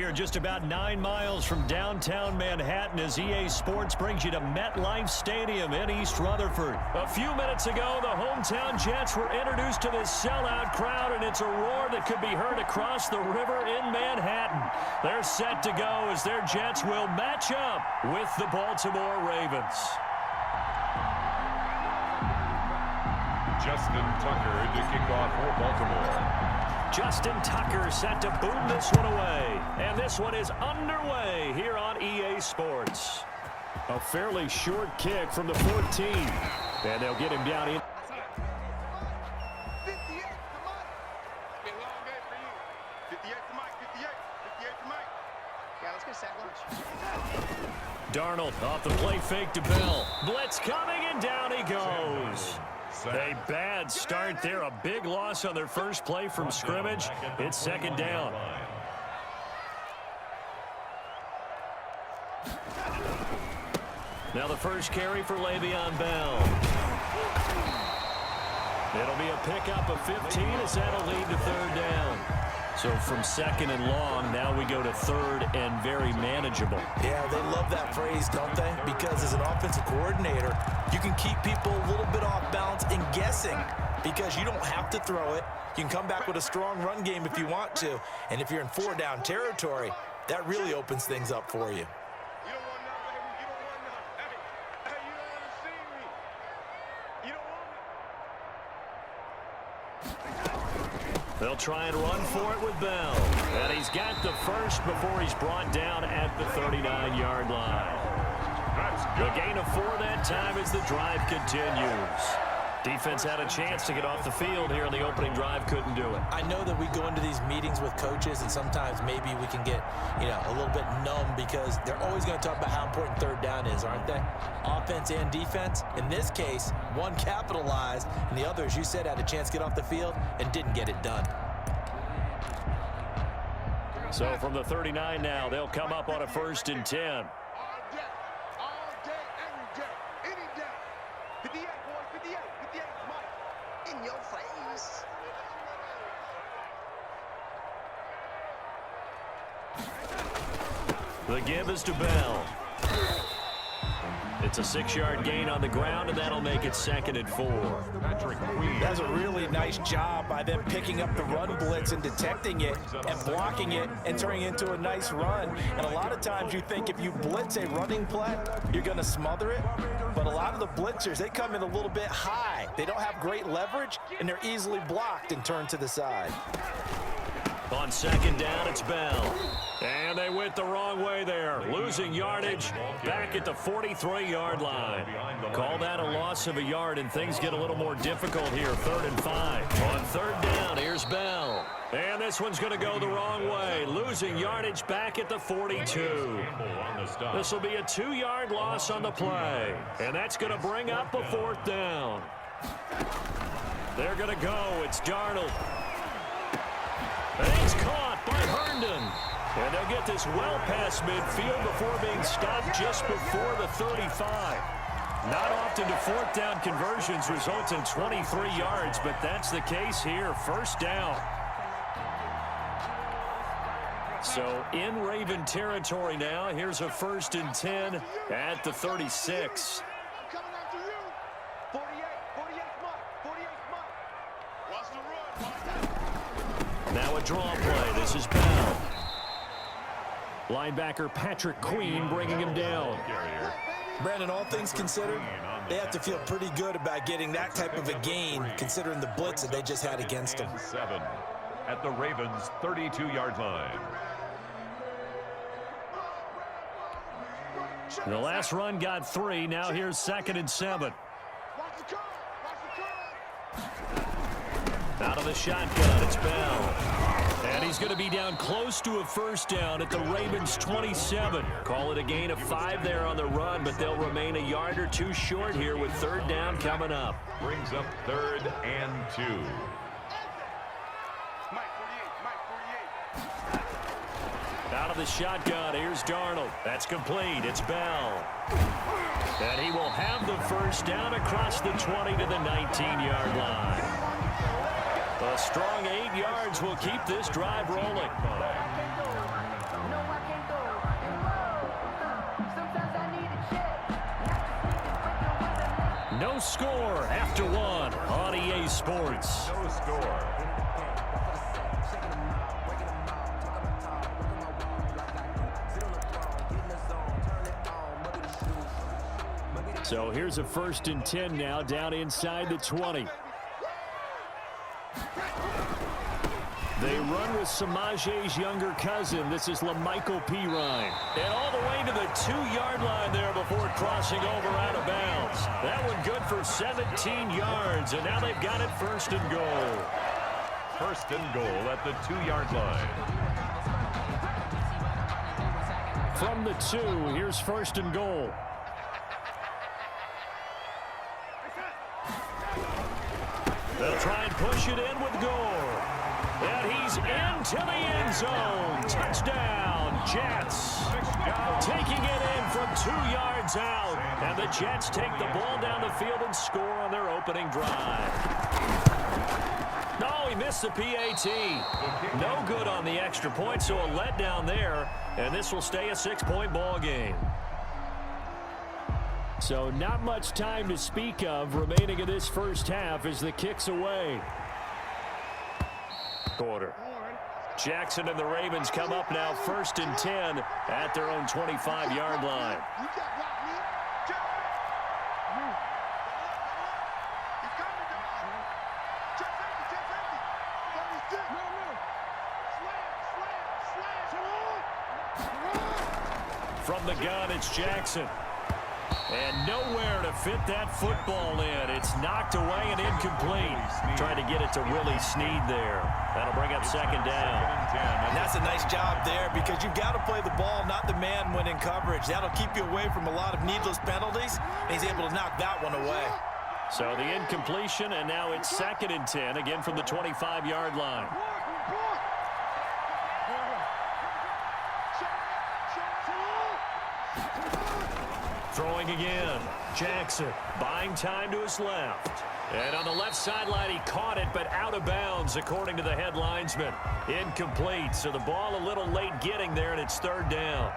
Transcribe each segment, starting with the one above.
We are just about 9 miles from downtown Manhattan as EA Sports brings you to MetLife Stadium in East Rutherford. A few minutes ago, the hometown Jets were introduced to this sellout crowd, and it's a roar that could be heard across the river in Manhattan. They're set to go as their Jets will match up with the Baltimore Ravens. Justin Tucker to kick off for Baltimore. Justin Tucker set to boom this one away. And this one is underway here on EA Sports. A fairly short kick from the 14. And they'll get him down in. 58 to Mike. Been a long day for you. 58 to Mike. 58 to Mike. Yeah, let's go sack lunch. Darnold off the play fake to Bell. Blitz coming, and down he goes. A bad start there. A big loss on their first play from scrimmage. It's second down. Now the first carry for Le'Veon Bell. It'll be a pickup of 15 as that'll lead to third down. So from second and long, now we go to third and very manageable. Yeah, they love that phrase, don't they? Because as an offensive coordinator, you can keep people a little bit off balance and guessing because you don't have to throw it. You can come back with a strong run game if you want to. And if you're in 4-down territory, that really opens things up for you. You don't want none, baby. You don't want none. Hey, you don't want to see me. You don't want me. They'll try and run for it with Bell. And he's got the first before he's brought down at the 39-yard line. The gain of 4 that time as the drive continues. Defense had a chance to get off the field here in the opening drive, couldn't do it. I know that we go into these meetings with coaches, and sometimes maybe we can get, a little bit numb because they're always going to talk about how important third down is, aren't they? Offense and defense. In this case, one capitalized, and the other, as you said, had a chance to get off the field and didn't get it done. So from the 39 now, they'll come up on a 1st and 10. All day, every day, any day. 58, boys, 58, 58, Mike. In your face. The give is to Bell. It's a 6-yard gain on the ground, and that'll make it 2nd and 4. That's a really nice job by them picking up the run blitz and detecting it and blocking it and turning it into a nice run. And a lot of times you think if you blitz a running play, you're going to smother it. But a lot of the blitzers, they come in a little bit high. They don't have great leverage, and they're easily blocked and turned to the side. On 2nd down, it's Bell. And they went the wrong way there. Losing yardage back at the 43-yard line. Call that a loss of a yard, and things get a little more difficult here. 3rd and 5. On 3rd down, here's Bell. And this one's going to go the wrong way. Losing yardage back at the 42. This will be a 2-yard loss on the play. And that's going to bring up a 4th down. They're going to go. It's Darnold. And he's caught by Herndon. And they'll get this well past midfield before being stopped just before the 35. Not often do 4th down conversions result in 23 yards, but that's the case here. 1st down. So in Raven territory now. Here's a 1st and 10 at the 36. I'm coming after you. 48, 48, Mike. 48, Mike. Watch the run. Now a draw play. This is Bell. Linebacker Patrick Queen bringing him down. Brandon, all things considered, they have to feel pretty good about getting that type of a gain considering the blitz that they just had against them. 7 at the Ravens' 32-yard line. The last run got 3. Now here's 2nd and 7. Watch the curve. Watch the curve. Out of the shotgun, it's Bell. And he's going to be down close to a 1st down at the Ravens' 27. Call it a gain of 5 there on the run, but they'll remain a yard or 2 short here with 3rd down coming up. Brings up 3rd and 2. Mike 48, Mike 48. Out of the shotgun, here's Darnold. That's complete. It's Bell. And he will have the 1st down across the 20 to the 19-yard line. A strong 8 yards will keep this drive rolling. No score after one on EA Sports. No score. So here's a 1st and 10 now, down inside the 20. They run with Samaje's younger cousin. This is LaMichael Pirine. And all the way to the 2-yard line there before crossing over out of bounds. That one good for 17 yards, and now they've got it 1st and goal. 1st and goal at the 2-yard line. From the 2, here's 1st and goal. They'll try and push it in with Gore. And he's into the end zone. Touchdown, Jets. Taking it in from 2 yards out. And the Jets take the ball down the field and score on their opening drive. No, he missed the PAT. No good on the extra point, so a letdown there. And this will stay a 6-point ball game. So not much time to speak of remaining in this first half as the kick's away. Quarter. Jackson and the Ravens come up now 1st and 10 at their own 25-yard line. From the gun, it's Jackson. And nowhere to fit that football in. It's knocked away and incomplete. Trying to get it to Willie Snead there. That'll bring up 2nd down. And that's a nice job there because you've got to play the ball, not the man when in coverage. That'll keep you away from a lot of needless penalties. And he's able to knock that one away. So the incompletion, and now it's 2nd and 10, again from the 25-yard line. Throwing again. Jackson buying time to his left. And on the left sideline, he caught it, but out of bounds, according to the head linesman. Incomplete, so the ball a little late getting there, and it's 3rd down.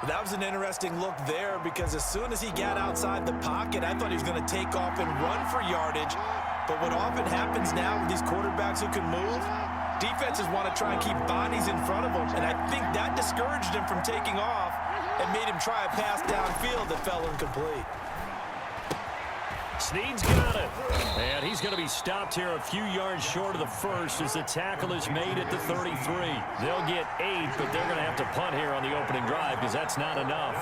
That was an interesting look there because as soon as he got outside the pocket, I thought he was going to take off and run for yardage. But what often happens now with these quarterbacks who can move, defenses want to try and keep bodies in front of them, and I think that discouraged him from taking off and made him try a pass downfield that fell incomplete. Snead's got it. And he's going to be stopped here a few yards short of the first as the tackle is made at the 33. They'll get 8, but they're going to have to punt here on the opening drive because that's not enough.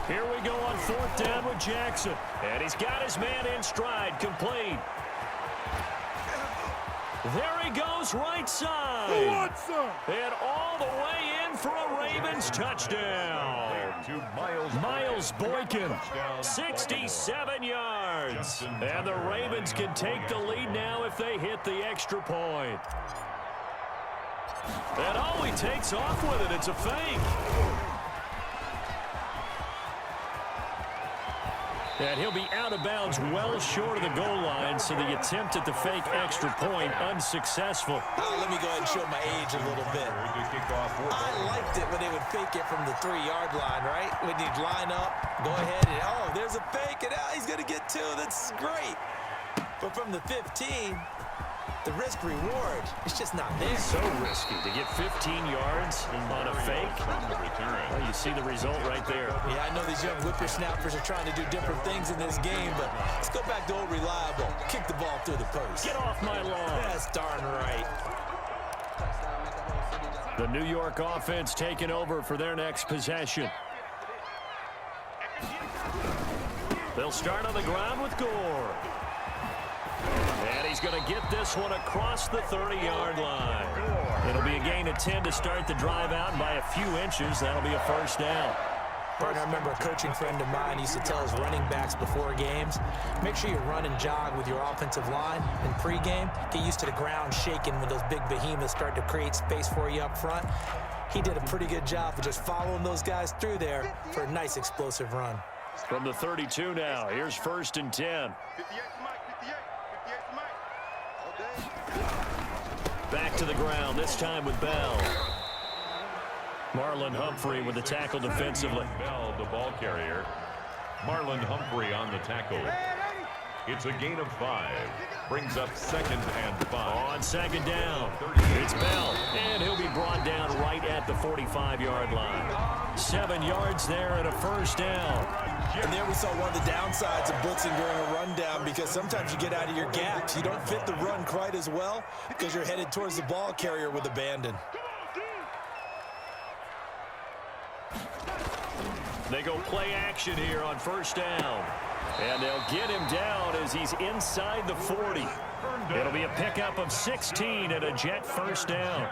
Here we go on 4th down with Jackson. And he's got his man in stride, complete. There he goes, right side. And all the way in for a Ravens touchdown. Miles Boykin, 67 yards. And the Ravens can take the lead now if they hit the extra point. And oh, he takes off with it. It's a fake. And he'll be out of bounds well short of the goal line, so the attempt at the fake extra point unsuccessful. Let me go ahead and show my age a little bit. I liked it when they would fake it from the 3-yard line, right? When you'd line up, go ahead, and oh, there's a fake, and he's going to get 2. That's great. But from the 15, the risk-reward, it's just not there. So risky to get 15 yards on a fake. Well, you see the result right there. Yeah, I know these young whippersnappers are trying to do different things in this game, but let's go back to old reliable. Kick the ball through the post. Get off my lawn. That's darn right. The New York offense taking over for their next possession. They'll start on the ground with Gore. And he's going to get this one across the 30-yard line. It'll be a gain of 10 to start the drive out, and by a few inches, that'll be a 1st down. Partner, I remember a coaching friend of mine used to tell his running backs before games, make sure you run and jog with your offensive line in pregame. Get used to the ground shaking when those big behemoths start to create space for you up front. He did a pretty good job of just following those guys through there for a nice explosive run. From the 32 now, here's 1st and 10. 58 to Mike, 58 to Mike. All day. Back to the ground, this time with Bell. Marlon Humphrey with the tackle defensively. Bell, the ball carrier. Marlon Humphrey on the tackle. It's a gain of 5. Brings up 2nd and 5. On 2nd down, it's Bell, and he'll be brought down right at the 45-yard line. 7 yards there and a first down. And there we saw one of the downsides of blitzing during a rundown, because sometimes you get out of your gaps. You don't fit the run quite as well because you're headed towards the ball carrier with abandon. They go play action here on first down. And they'll get him down as he's inside the 40. It'll be a pickup of 16 and a Jet first down.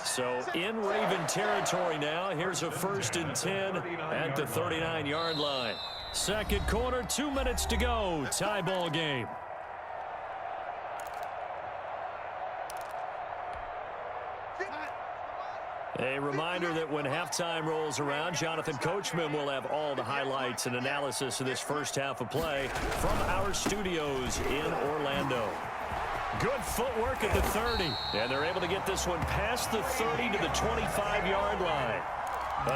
So in Raven territory now. Here's a 1st and 10 at the 39-yard line. Second quarter, 2 minutes to go. Tie ball game. A reminder that when halftime rolls around, Jonathan Coachman will have all the highlights and analysis of this first half of play from our studios in Orlando. Good footwork at the 30, and they're able to get this one past the 30 to the 25-yard line.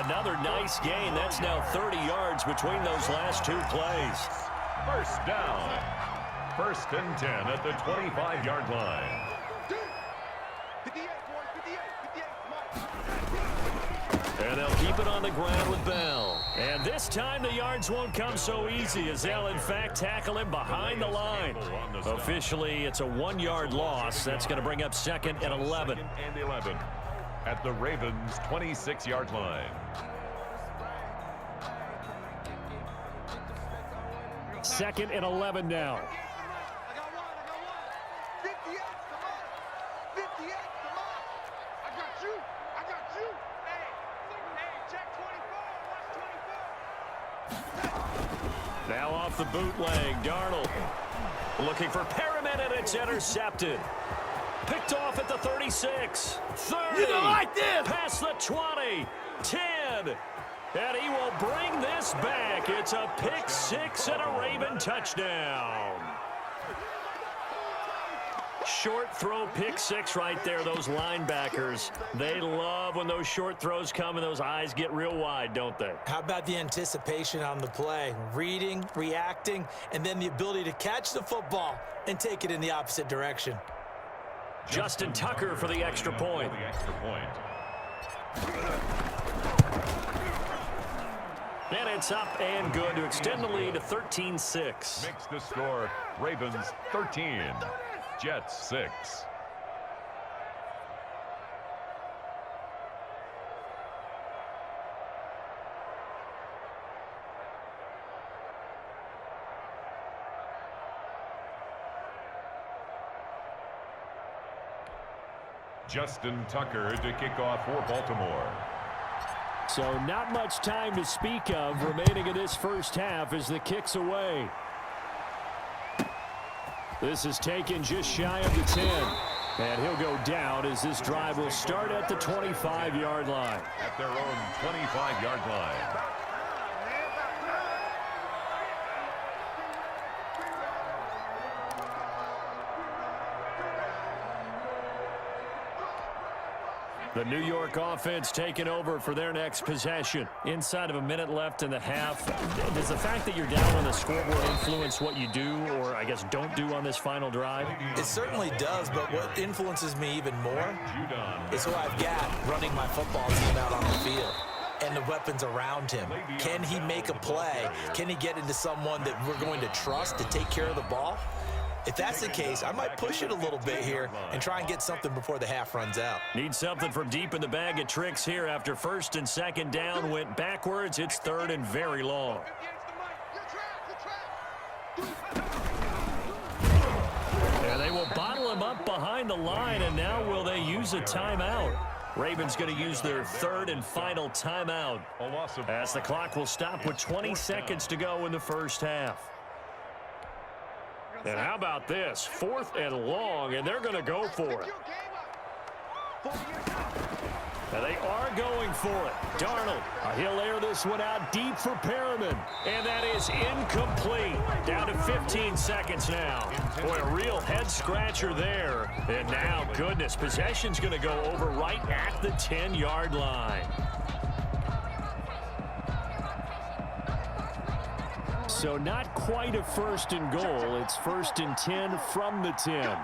Another nice gain. That's now 30 yards between those last 2 plays. First down. 1st and 10 at the 25-yard line. And they'll keep it on the ground with Bell. And this time the yards won't come so easy, as they'll in fact tackle him behind the line. Officially, it's a 1-yard loss. That's going to bring up 2nd and 11. 2nd and 11 at the Ravens' 26-yard line. 2nd and 11 now. Now off the bootleg, Darnold looking for Perriman, and it's intercepted. Picked off at the 36, 30, You don't like this! past the 20, 10, and he will bring this back. It's a pick 6 and a Raven touchdown. Short throw, pick 6 right there. Those linebackers, they love when those short throws come and those eyes get real wide, don't they? How about the anticipation on the play? Reading, reacting, and then the ability to catch the football and take it in the opposite direction. Justin Tucker for the extra point. And it's up and good to extend the lead to 13-6. Makes the score Ravens 13, Jets 6. Justin Tucker to kick off for Baltimore. So not much time to speak of remaining in this first half as the kick's away. This is taken just shy of the 10. And he'll go down as this drive will start at the 25-yard line. At their own 25-yard line. The New York offense taking over for their next possession. Inside of a minute left in the half. Does the fact that you're down on the scoreboard influence what you do, or I guess don't do on this final drive? It certainly does, but what influences me even more is who I've got running my football team out on the field and the weapons around him. Can he make a play? Can he get into someone that we're going to trust to take care of the ball? If that's the case, I might push it a little bit here and try and get something before the half runs out. Need something from deep in the bag of tricks here after 1st and 2nd down. Went backwards. It's 3rd and very long. And they will bottle him up behind the line, and now will they use a timeout? Ravens going to use their 3rd and final timeout as the clock will stop with 20 seconds to go in the first half. And how about this? 4th and long, and they're going to go for it. And they are going for it. Darnold, he'll air this one out deep for Perriman. And that is incomplete. Down to 15 seconds now. Boy, a real head-scratcher there. And now, goodness, possession's going to go over right at the 10-yard line. So not quite a first and goal. It's 1st and 10 from the 10.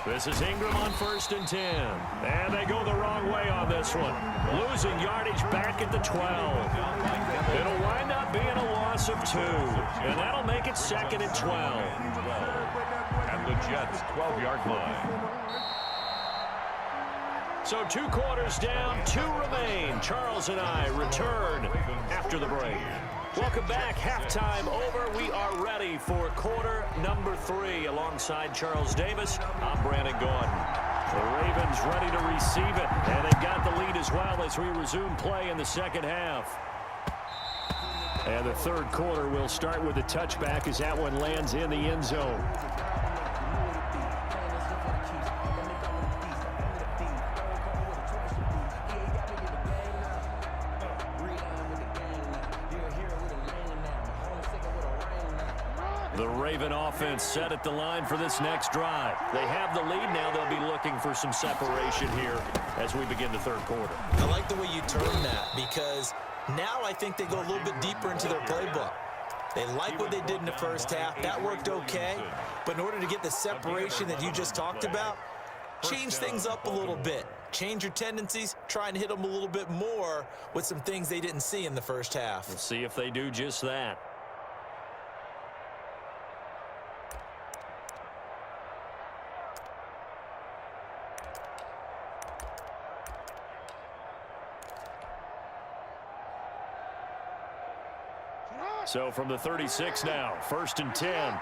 This is Ingram on 1st and 10. And they go the wrong way on this one. Losing yardage back at the 12. It'll wind up being a loss of 2. And that'll make it 2nd and 12. And the Jets' 12-yard line. So 2 quarters down, 2 remain. Charles and I return after the break. Welcome back. Halftime over. We are ready for quarter number 3. Alongside Charles Davis, I'm Brandon Gordon. The Ravens ready to receive it, and they've got the lead as well as we resume play in the second half. And the third quarter will start with a touchback as that one lands in the end zone. The Raven offense set at the line for this next drive. They have the lead now. They'll be looking for some separation here as we begin the third quarter. I like the way you turn that because now I think they go a little bit deeper into their playbook. They like what they did in the first half. That worked okay. But in order to get the separation that you just talked about, change things up a little bit. Change your tendencies, try and hit them a little bit more with some things they didn't see in the first half. We'll see if they do just that. So from the 36 now, 1st and 10.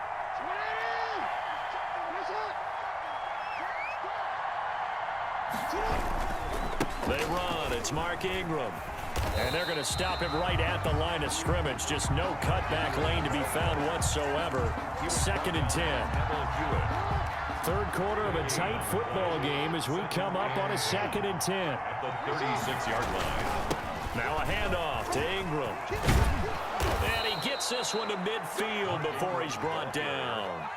They run. It's Mark Ingram. And they're going to stop him right at the line of scrimmage. Just no cutback lane to be found whatsoever. 2nd and 10. Third quarter of a tight football game as we come up on a 2nd and 10. At the 36-yard line. Now a handoff to Ingram. And he gets this one to midfield before he's brought down.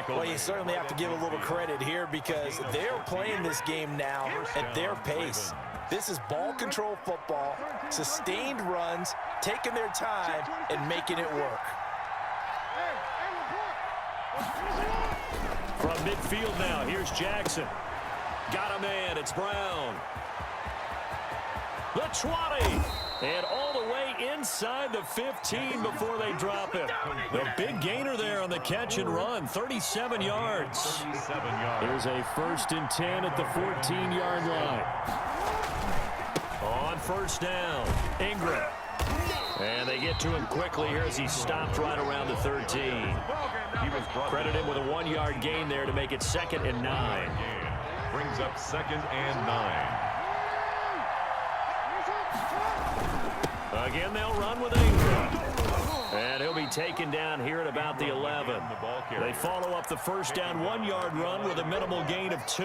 Well, you certainly have to give a little credit here because they're playing this game now at their pace. This is ball control football, sustained runs, taking their time, and making it work. From midfield now, here's Jackson. Got a man, it's Brown. The 20, and all the way inside the 15 before they drop it. The big gainer there on the catch and run, 37 yards. Here's a 1st and 10 at the 14-yard line. On 1st down, Ingram. And they get to him quickly here as he stopped right around the 13. He was Credit him with a 1-yard gain there to make it 2nd and 9. Brings up 2nd and 9. Again, they'll run with Ingram. And he'll be taken down here at about the 11. They follow up the 1st down 1-yard run with a minimal gain of 2.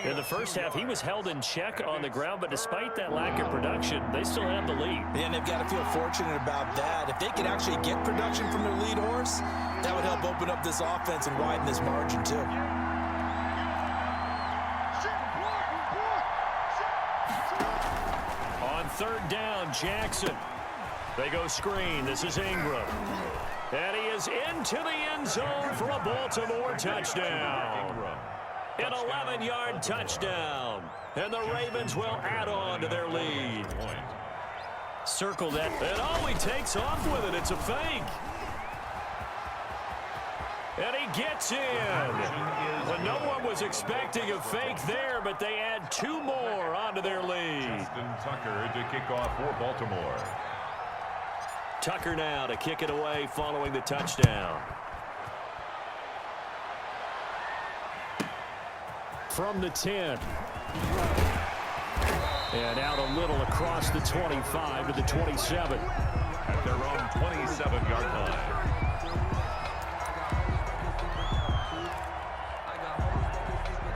In the first half, he was held in check on the ground, but despite that lack of production, they still have the lead. And they've got to feel fortunate about that. If they could actually get production from their lead horse, that would help open up this offense and widen this margin too. On 3rd down, Jackson. They go screen. This is Ingram. And he is into the end zone for a Baltimore touchdown. An 11-yard touchdown. And the Ravens will add on to their lead. Circle that. And oh, he takes off with it. It's a fake. And he gets in. Well, no one was expecting a fake there, but they add 2 more onto their lead. Justin Tucker to kick off for Baltimore. Tucker now to kick it away following the touchdown. From the 10. And out a little across the 25 to the 27. At their own 27-yard line.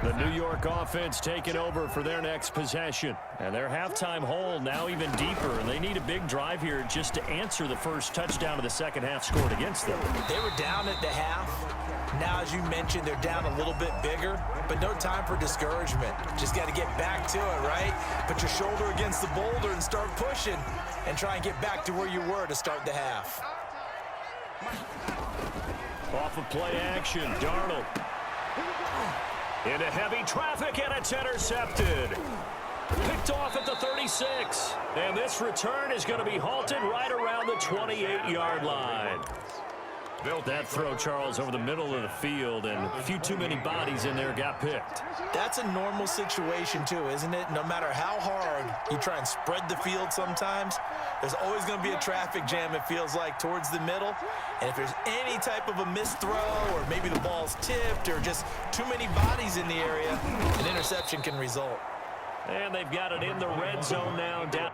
The New York offense taking over for their next possession. And their halftime hole now even deeper, and they need a big drive here just to answer the first touchdown of the second half scored against them. They were down at the half. Now, as you mentioned, they're down a little bit bigger, but no time for discouragement. Just got to get back to it, right? Put your shoulder against the boulder and start pushing and try and get back to where you were to start the half. Off of play action, Darnold. Into heavy traffic, and it's intercepted. Picked off at the 36. And this return is going to be halted right around the 28-yard line. That throw, Charles, over the middle of the field, and a few too many bodies in there got picked. That's a normal situation, too, isn't it? No matter how hard you try and spread the field sometimes, there's always going to be a traffic jam, it feels like, towards the middle. And if there's any type of a missed throw, or maybe the ball's tipped, or just too many bodies in the area, an interception can result. And they've got it in the red zone now, down.